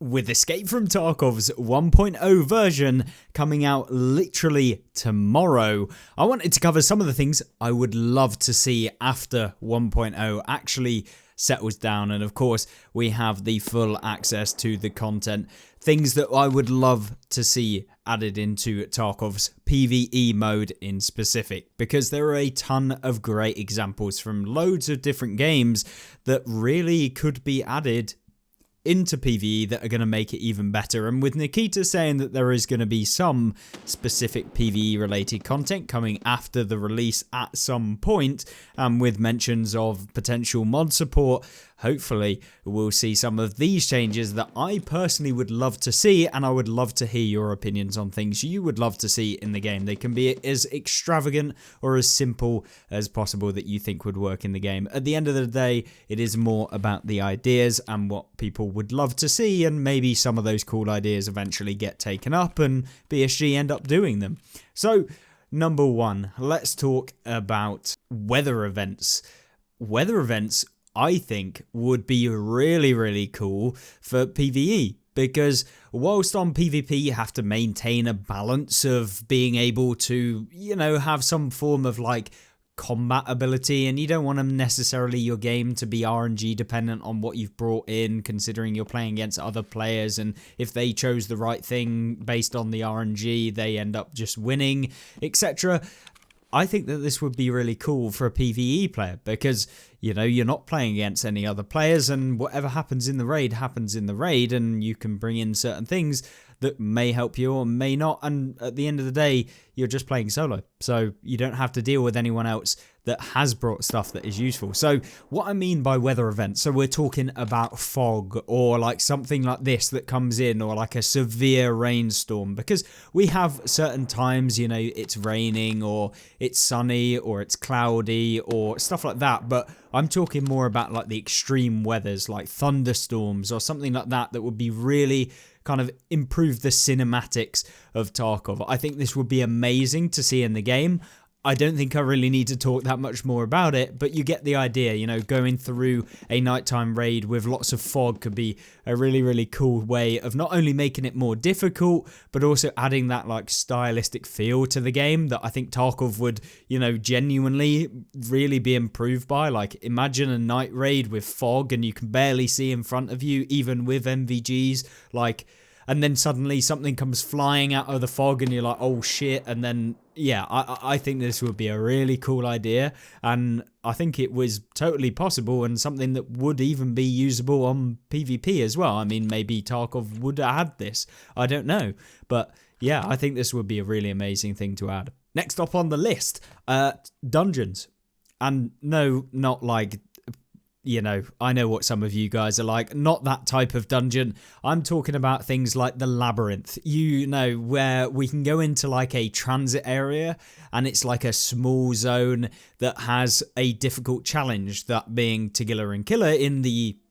With Escape from Tarkov's 1.0 version coming out literally tomorrow, I wanted to cover some of the things I would love to see after 1.0 actually settles down. And of course, we have the full access to the content. Things that I would love to see added into Tarkov's PvE mode in specific, because there are a ton of great examples from loads of different games that really could be added into PvE that are going to make it even better. And with Nikita saying that there is going to be some specific PvE related content coming after the release at some point, and with mentions of potential mod support, hopefully we'll see some of these changes that I personally would love to see, and I would love to hear your opinions on things you would love to see in the game. They can be as extravagant or as simple as possible that you think would work in the game. At the end of the day, it is more about the ideas and what people would love to see, and maybe some of those cool ideas eventually get taken up and BSG end up doing them. So, number one, let's talk about weather events. Weather events, I think, would be really, really cool for PvE, because whilst on PvP you have to maintain a balance of being able to, have some form of like combat ability, and you don't want necessarily your game to be RNG dependent on what you've brought in, considering you're playing against other players, and if they chose the right thing based on the RNG, they end up just winning, etc. I think that this would be really cool for a PvE player, because you're not playing against any other players, and whatever happens in the raid happens in the raid, and you can bring in certain things that may help you or may not, and at the end of the day you're just playing solo, so you don't have to deal with anyone else that has brought stuff that is useful. So what I mean by weather events, so we're talking about fog or like something like this that comes in, or like a severe rainstorm, because we have certain times, it's raining or it's sunny or it's cloudy or stuff like that, but I'm talking more about like the extreme weathers, like thunderstorms or something like that, that would be really kind of improve the cinematics of Tarkov. I think this would be amazing to see in the game. I don't think I really need to talk that much more about it, but you get the idea. Going through a nighttime raid with lots of fog could be a really, really cool way of not only making it more difficult, but also adding that like stylistic feel to the game that I think Tarkov would, genuinely really be improved by. Like, imagine a night raid with fog and you can barely see in front of you, even with MVGs, and then suddenly something comes flying out of the fog and you're like, oh shit, and then I think this would be a really cool idea, and I think it was totally possible and something that would even be usable on PvP as well. I mean, maybe Tarkov would add this, I don't know, but yeah, I think this would be a really amazing thing to add. Next up on the list, dungeons. And no, not like, I know what some of you guys are like, not that type of dungeon. I'm talking about things like the labyrinth, where we can go into like a transit area, and it's like a small zone that has a difficult challenge, that being Tagilla and Killer in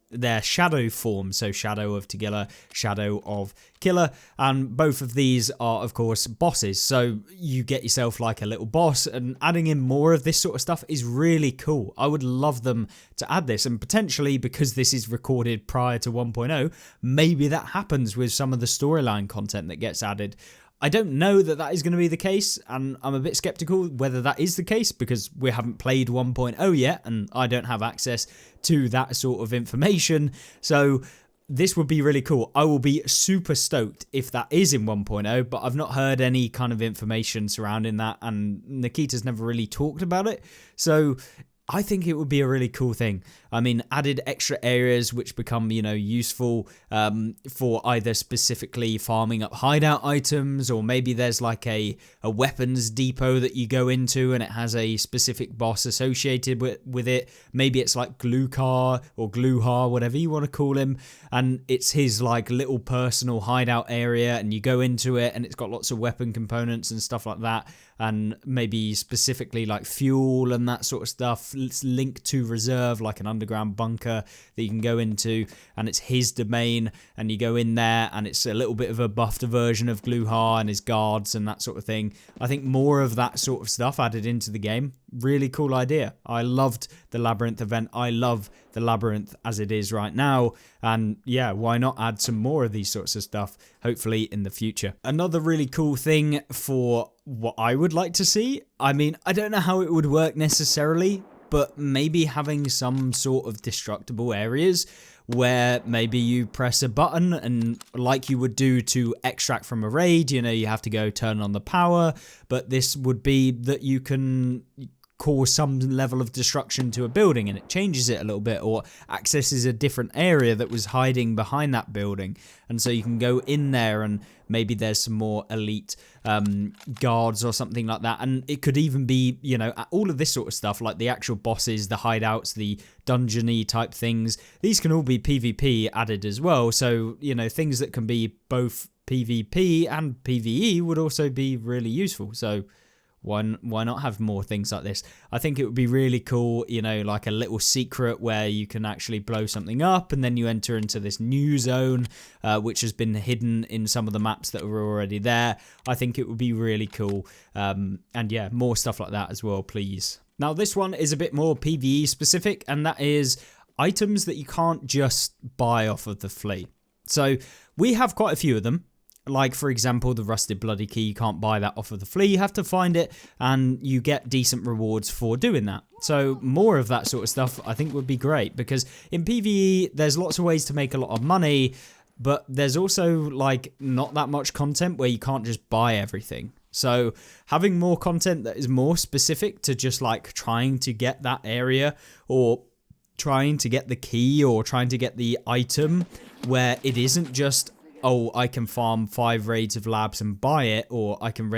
their shadow form. So Shadow of Tagilla, Shadow of Killer, and both of these are of course bosses, so you get yourself like a little boss, and adding in more of this sort of stuff is really cool. I would love them to add this, and potentially, because this is recorded prior to 1.0, maybe that happens with some of the storyline content that gets added. I don't know that is going to be the case, and I'm a bit skeptical whether that is the case, because we haven't played 1.0 yet, and I don't have access to that sort of information, so this would be really cool. I will be super stoked if that is in 1.0, but I've not heard any kind of information surrounding that, and Nikita's never really talked about it, so I think it would be a really cool thing. I mean, added extra areas which become, useful for either specifically farming up hideout items, or maybe there's like a weapons depot that you go into and it has a specific boss associated with it. Maybe it's like Glukar or Gluhar, whatever you want to call him, and it's his like little personal hideout area, and you go into it and it's got lots of weapon components and stuff like that, and maybe specifically like fuel and that sort of stuff. It's linked to reserve, like an underground underground bunker that you can go into, and it's his domain, and you go in there, and it's a little bit of a buffed version of Gluha and his guards and that sort of thing. I think more of that sort of stuff added into the game. Really cool idea. I loved the Labyrinth event. I love the Labyrinth as it is right now, and yeah, why not add some more of these sorts of stuff, hopefully in the future. Another really cool thing for what I would like to see, I mean, I don't know how it would work necessarily, but maybe having some sort of destructible areas where maybe you press a button and like you would do to extract from a raid, you know, you have to go turn on the power, but this would be that you can cause some level of destruction to a building and it changes it a little bit, or accesses a different area that was hiding behind that building, and so you can go in there and maybe there's some more elite guards or something like that. And it could even be, you know, all of this sort of stuff, like the actual bosses, the hideouts, the dungeon-y type things, these can all be PvP added as well. So, you know, things that can be both PvP and PvE would also be really useful. So why not have more things like this? I think it would be really cool, you know, like a little secret where you can actually blow something up and then you enter into this new zone, which has been hidden in some of the maps that were already there. I think it would be really cool. And yeah, more stuff like that as well, please. Now, this one is a bit more PvE specific, and that is items that you can't just buy off of the flea. So we have quite a few of them. Like, for example, the Rusted Bloody Key, you can't buy that off of the flea, you have to find it, and you get decent rewards for doing that. So more of that sort of stuff I think would be great, because in PvE, there's lots of ways to make a lot of money, but there's also, like, not that much content where you can't just buy everything. So having more content that is more specific to just, like, trying to get that area, or trying to get the key, or trying to get the item, where it isn't just, oh, I can farm 5 raids of labs and buy it, or I can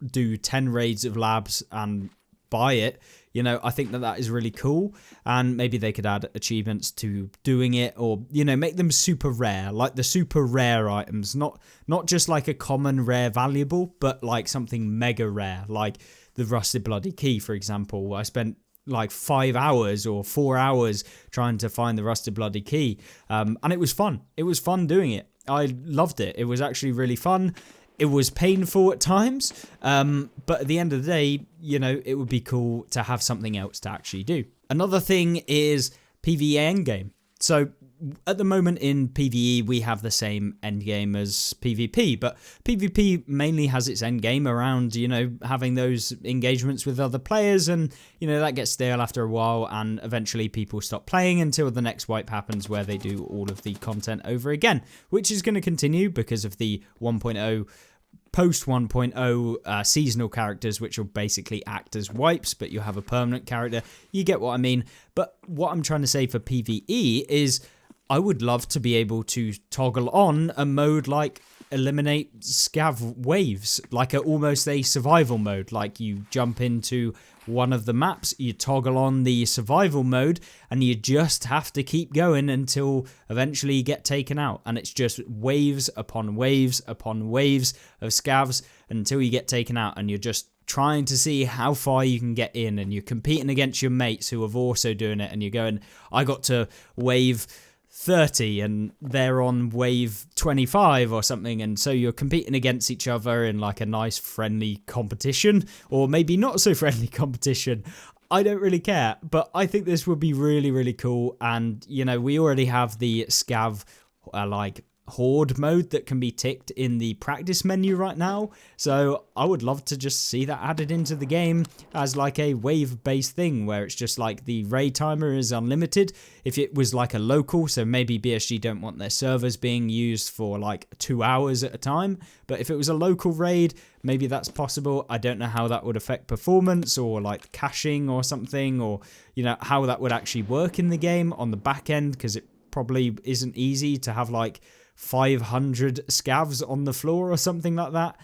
do 10 raids of labs and buy it. You know, I think that that is really cool, and maybe they could add achievements to doing it, or, you know, make them super rare, like the super rare items, not just like a common rare valuable, but like something mega rare, like the Rusted Bloody Key, for example. I spent like 5 hours or 4 hours trying to find the Rusted Bloody Key, and it was fun. It was fun doing it. I loved it. It was actually really fun. It was painful at times, but at the end of the day, you know, it would be cool to have something else to actually do. Another thing is PvE Endgame. So at the moment in PvE, we have the same endgame as PvP, but PvP mainly has its endgame around, you know, having those engagements with other players, and, you know, that gets stale after a while, and eventually people stop playing until the next wipe happens where they do all of the content over again, which is going to continue because of the 1.0 post 1.0 seasonal characters, which will basically act as wipes, but you have a permanent character. You get what I mean. But what I'm trying to say for PvE is I would love to be able to toggle on a mode like eliminate scav waves, like almost a survival mode. Like you jump into one of the maps, you toggle on the survival mode, and you just have to keep going until eventually you get taken out. And it's just waves upon waves upon waves of scavs until you get taken out, and you're just trying to see how far you can get in, and you're competing against your mates who have also doing it, and you're going, I got to wave 30 and they're on wave 25 or something, and so you're competing against each other in like a nice friendly competition, or maybe not so friendly competition. I don't really care, but I think this would be really, really cool. And, you know, we already have the scav like horde mode that can be ticked in the practice menu right now, so I would love to just see that added into the game as like a wave based thing, where it's just like the raid timer is unlimited. If it was like a local, so maybe BSG don't want their servers being used for like 2 hours at a time, but if it was a local raid, maybe that's possible. I don't know how that would affect performance or like caching or something, or, you know, how that would actually work in the game on the back end, because it probably isn't easy to have like 500 scavs on the floor or something like that,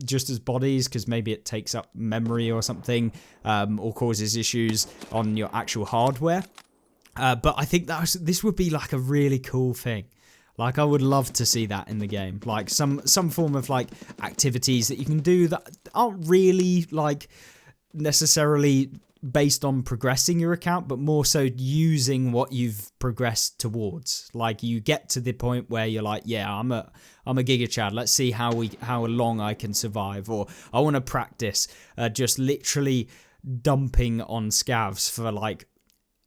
just as bodies, because maybe it takes up memory or something, or causes issues on your actual hardware. But I think this would be like a really cool thing. Like, I would love to see that in the game, like some form of like activities that you can do that aren't really like necessarily based on progressing your account, but more so using what you've progressed towards. Like you get to the point where you're like, yeah, I'm a Giga Chad. Let's see how long I can survive, or I want to practice just literally dumping on scavs for like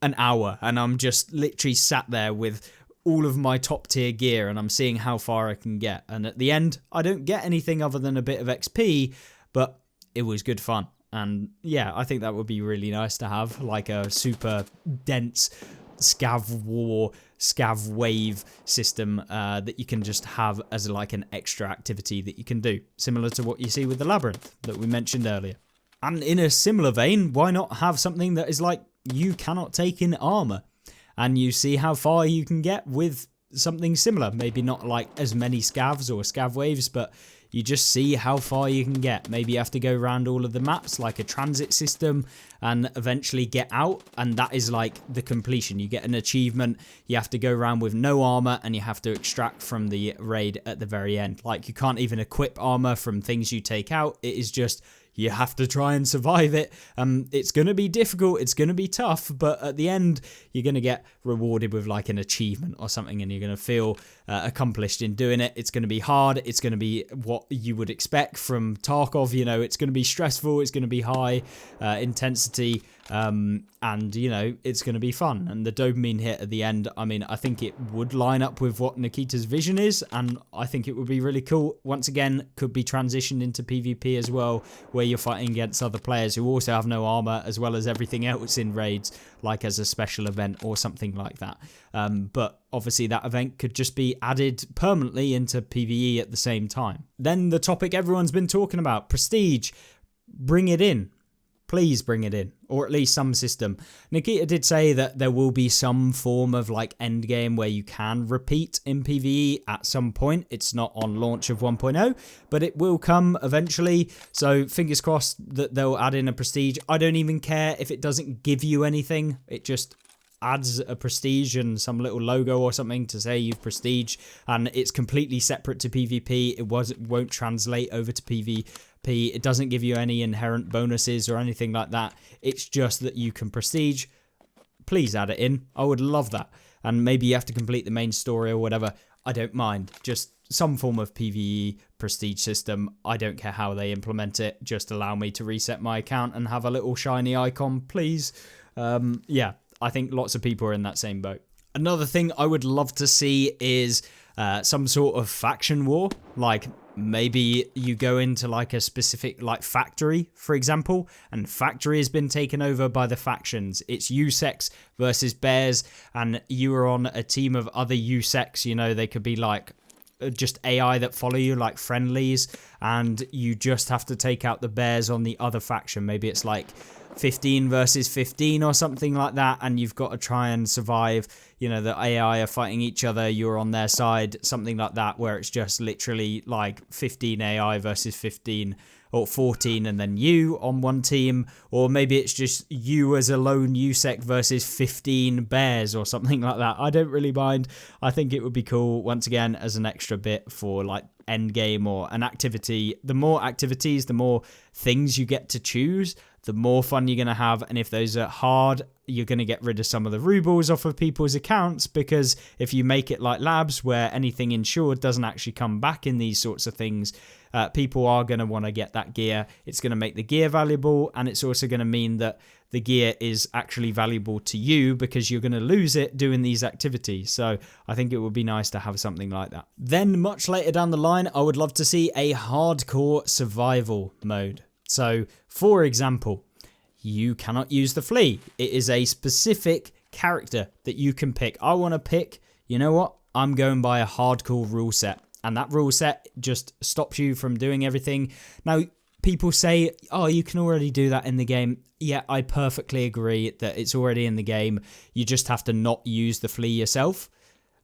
an hour, and I'm just literally sat there with all of my top tier gear and I'm seeing how far I can get. And at the end, I don't get anything other than a bit of XP, but it was good fun. And yeah, I think that would be really nice to have, like a super dense scav war, scav wave system that you can just have as like an extra activity that you can do, similar to what you see with the Labyrinth that we mentioned earlier. And in a similar vein, why not have something that is like you cannot take in armor, and you see how far you can get with something similar. Maybe not like as many scavs or scav waves, but you just see how far you can get. Maybe you have to go around all of the maps like a transit system and eventually get out, and that is like the completion. You get an achievement, you have to go around with no armor and you have to extract from the raid at the very end. Like you can't even equip armor from things you take out. It is just you have to try and survive it. It's going to be difficult, it's going to be tough, but at the end you're going to get rewarded with like an achievement or something, and you're going to feel accomplished in doing it. It's going to be hard, it's going to be what you would expect from Tarkov, you know, it's going to be stressful, it's going to be high intensity, and you know, it's going to be fun. And the dopamine hit at the end, I mean, I think it would line up with what Nikita's vision is, and I think it would be really cool. Once again, could be transitioned into PvP as well, where you're fighting against other players who also have no armor, as well as everything else in raids, like as a special event or something like that. But obviously that event could just be added permanently into PvE at the same time. Then the topic everyone's been talking about, Prestige. Bring it in. Please bring it in, or at least some system. Nikita did say that there will be some form of like endgame where you can repeat in PvE at some point. It's not on launch of 1.0, but it will come eventually. So fingers crossed that they'll add in a Prestige. I don't even care if it doesn't give you anything. It just adds a Prestige and some little logo or something to say you've Prestige, and it's completely separate to PvP. It won't translate over to PvP. It doesn't give you any inherent bonuses or anything like that. It's just that you can Prestige. Please add it in. I would love that. And maybe you have to complete the main story or whatever. I don't mind. Just some form of PvE Prestige system. I don't care how they implement it. Just allow me to reset my account and have a little shiny icon, please. Yeah, I think lots of people are in that same boat. Another thing I would love to see is some sort of faction war. Like maybe you go into like a specific like factory, for example, and factory has been taken over by the factions. It's USEX versus bears, and you are on a team of other USEX. You know, they could be like just AI that follow you, like friendlies, and you just have to take out the bears on the other faction. Maybe it's like 15 versus 15 or something like that, and you've got to try and survive. You know, the AI are fighting each other, you're on their side, something like that, where it's just literally like 15 AI versus 15 or 14 and then you on one team. Or maybe it's just you as a lone USEC versus 15 bears or something like that. I don't really mind. I think it would be cool, once again, as an extra bit for like end game or an activity. The more activities, the more things you get to choose, the more fun you're going to have. And if those are hard, you're going to get rid of some of the rubles off of people's accounts, because if you make it like labs where anything insured doesn't actually come back in these sorts of things, people are going to want to get that gear. It's going to make the gear valuable, and it's also going to mean that the gear is actually valuable to you because you're going to lose it doing these activities. So I think it would be nice to have something like that. Then much later down the line, I would love to see a hardcore survival mode. So for example, you cannot use the flea. It is a specific character that you can pick. I want to pick, you know what? I'm going by a hardcore rule set. And that rule set just stops you from doing everything. Now, people say, oh, you can already do that in the game. Yeah, I perfectly agree that it's already in the game. You just have to not use the flea yourself.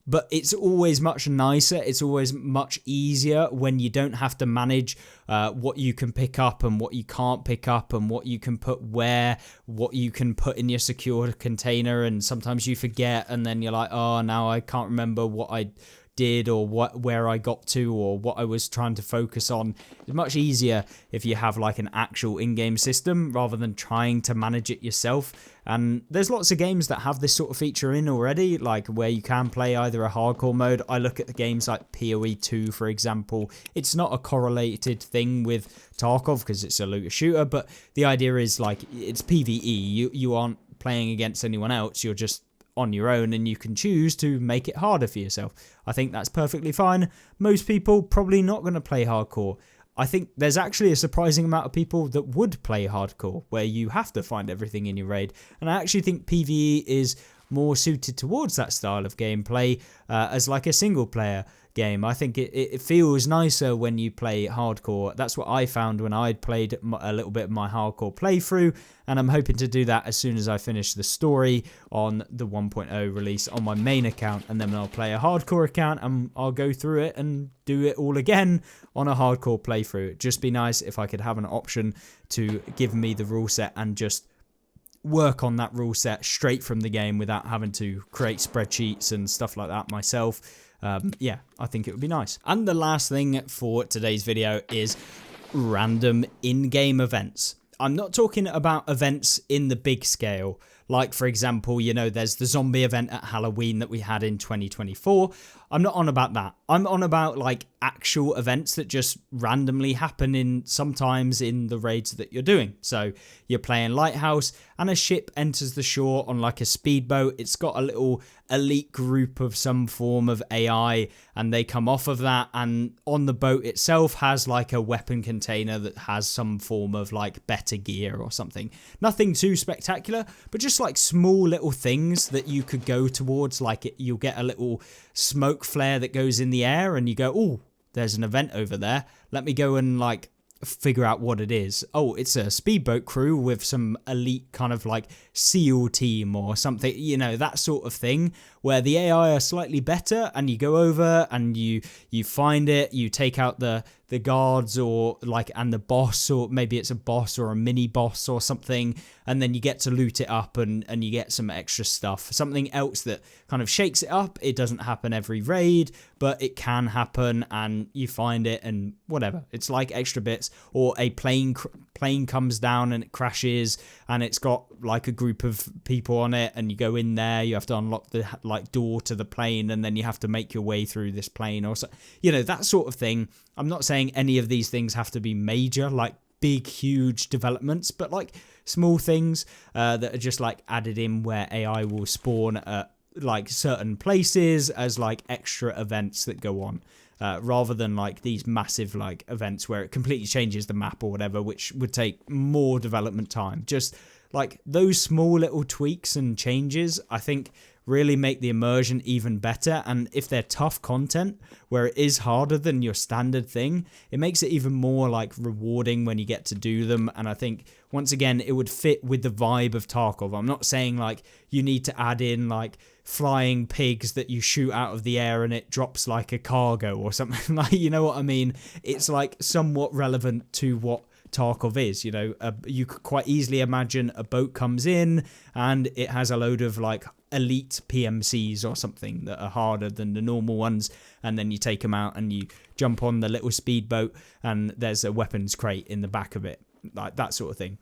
But it's always much nicer, it's always much easier when you don't have to manage what you can pick up and what you can't pick up, and what you can put where, what you can put in your secure container, and sometimes you forget and then you're like, oh, now I can't remember what I did or where I got to or what I was trying to focus on. It's much easier if you have like an actual in-game system rather than trying to manage it yourself. And there's lots of games that have this sort of feature in already, like where you can play either a hardcore mode. I look at the games like PoE 2, for example. It's not a correlated thing with Tarkov because it's a looter shooter, but the idea is like it's PvE. You aren't playing against anyone else. You're just on your own and you can choose to make it harder for yourself. I think that's perfectly fine. Most people probably not going to play hardcore. I think there's actually a surprising amount of people that would play hardcore where you have to find everything in your raid. And I actually think PvE is more suited towards that style of gameplay as like a single player game. I think it feels nicer when you play hardcore. That's what I found when I'd played a little bit of my hardcore playthrough, and I'm hoping to do that as soon as I finish the story on the 1.0 release on my main account, and then I'll play a hardcore account and I'll go through it and do it all again on a hardcore playthrough. It'd just be nice if I could have an option to give me the rule set and just work on that rule set straight from the game without having to create spreadsheets and stuff like that myself. Yeah, I think it would be nice. And the last thing for today's video is random in-game events. I'm not talking about events in the big scale. Like, for example, you know, there's the zombie event at Halloween that we had in 2024. I'm not on about that. I'm on about like actual events that just randomly happen sometimes in the raids that you're doing. So you're playing Lighthouse and a ship enters the shore on like a speedboat. It's got a little elite group of some form of AI and they come off of that, and on the boat itself has like a weapon container that has some form of like better gear or something. Nothing too spectacular, but just like small little things that you could go towards. Like you'll get a little smoke flare that goes in the air and you go, oh, there's an event over there. Let me go and like figure out what it is. Oh, it's a speedboat crew with some elite kind of like SEAL team or something, you know, that sort of thing, where the AI are slightly better, and you go over and you find it, you take out the guards or like, and the boss, or maybe it's a boss or a mini boss or something, and then you get to loot it up and you get some extra stuff. Something else that kind of shakes it up. It doesn't happen every raid, but it can happen, and you find it and whatever. It's like extra bits. Or a plane comes down and it crashes, and it's got like a group of people on it, and you go in there, you have to unlock the like door to the plane, and then you have to make your way through this plane, or so, you know, that sort of thing. I'm not saying any of these things have to be major, like big, huge developments, but like small things that are just like added in where AI will spawn at like certain places as like extra events that go on. Rather than like these massive like events where it completely changes the map or whatever, which would take more development time. Just like those small little tweaks and changes, I think really make the immersion even better. And if they're tough content where it is harder than your standard thing, it makes it even more like rewarding when you get to do them. And I think once again, it would fit with the vibe of Tarkov. I'm not saying like you need to add in like flying pigs that you shoot out of the air and it drops like a cargo or something, like, you know what I mean? It's like somewhat relevant to what Tarkov is, you know. You could quite easily imagine a boat comes in and it has a load of like elite PMCs or something that are harder than the normal ones, and then you take them out and you jump on the little speedboat and there's a weapons crate in the back of it, like that sort of thing.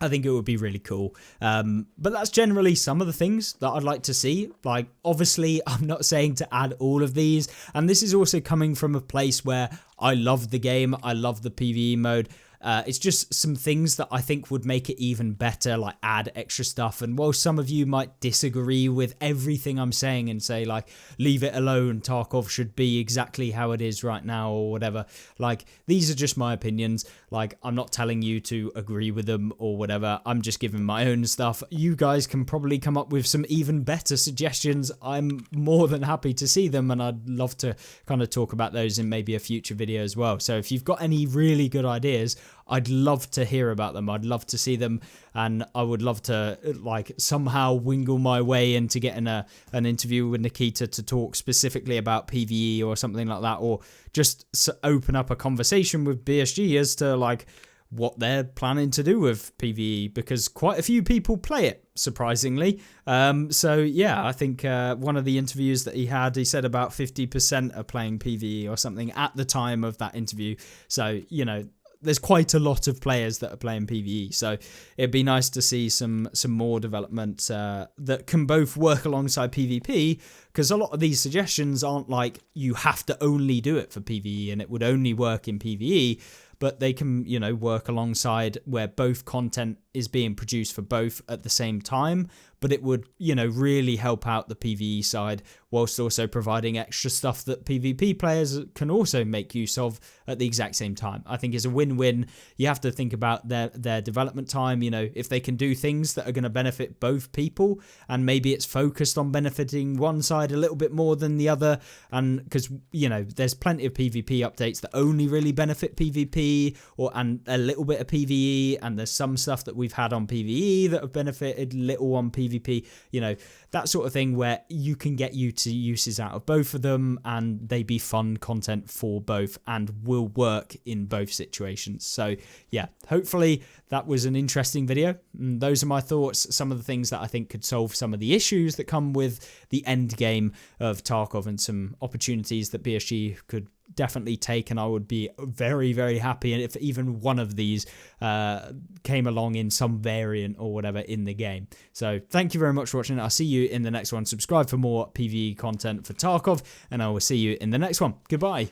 I think it would be really cool. But that's generally some of the things that I'd like to see. Like, obviously, I'm not saying to add all of these. And this is also coming from a place where I love the game. I love the PvE mode. It's just some things that I think would make it even better, like add extra stuff. And while some of you might disagree with everything I'm saying and say like, leave it alone, Tarkov should be exactly how it is right now or whatever, like these are just my opinions. Like, I'm not telling you to agree with them or whatever. I'm just giving my own stuff. You guys can probably come up with some even better suggestions. I'm more than happy to see them, and I'd love to kind of talk about those in maybe a future video as well. So if you've got any really good ideas, I'd love to hear about them. I'd love to see them, and I would love to like somehow wingle my way into getting an interview with Nikita to talk specifically about PvE or something like that, or just open up a conversation with BSG as to like what they're planning to do with PvE, because quite a few people play it, surprisingly. So yeah, I think one of the interviews that he had, he said about 50% are playing PvE or something at the time of that interview. So, you know, there's quite a lot of players that are playing PvE, so it'd be nice to see some more development that can both work alongside PvP, because a lot of these suggestions aren't like you have to only do it for PvE and it would only work in PvE, but they can, you know, work alongside where both content is being produced for both at the same time, but it would, you know, really help out the PvE side whilst also providing extra stuff that PvP players can also make use of at the exact same time. I think it's a win-win. You have to think about their development time, you know, if they can do things that are going to benefit both people, and maybe it's focused on benefiting one side a little bit more than the other, and because, you know, there's plenty of PvP updates that only really benefit PvP and a little bit of PvE, and there's some stuff that we've had on PvE that have benefited little on PvP, you know, that sort of thing where you can get uses out of both of them and they be fun content for both and will work in both situations. So yeah, hopefully that was an interesting video. And those are my thoughts, some of the things that I think could solve some of the issues that come with the end game of Tarkov, and some opportunities that BSG could definitely take, and I would be very, very happy if even one of these came along in some variant or whatever in the game. So thank you very much for watching. I'll see you in the next one. Subscribe for more PvE content for Tarkov, and I will see you in the next one. Goodbye.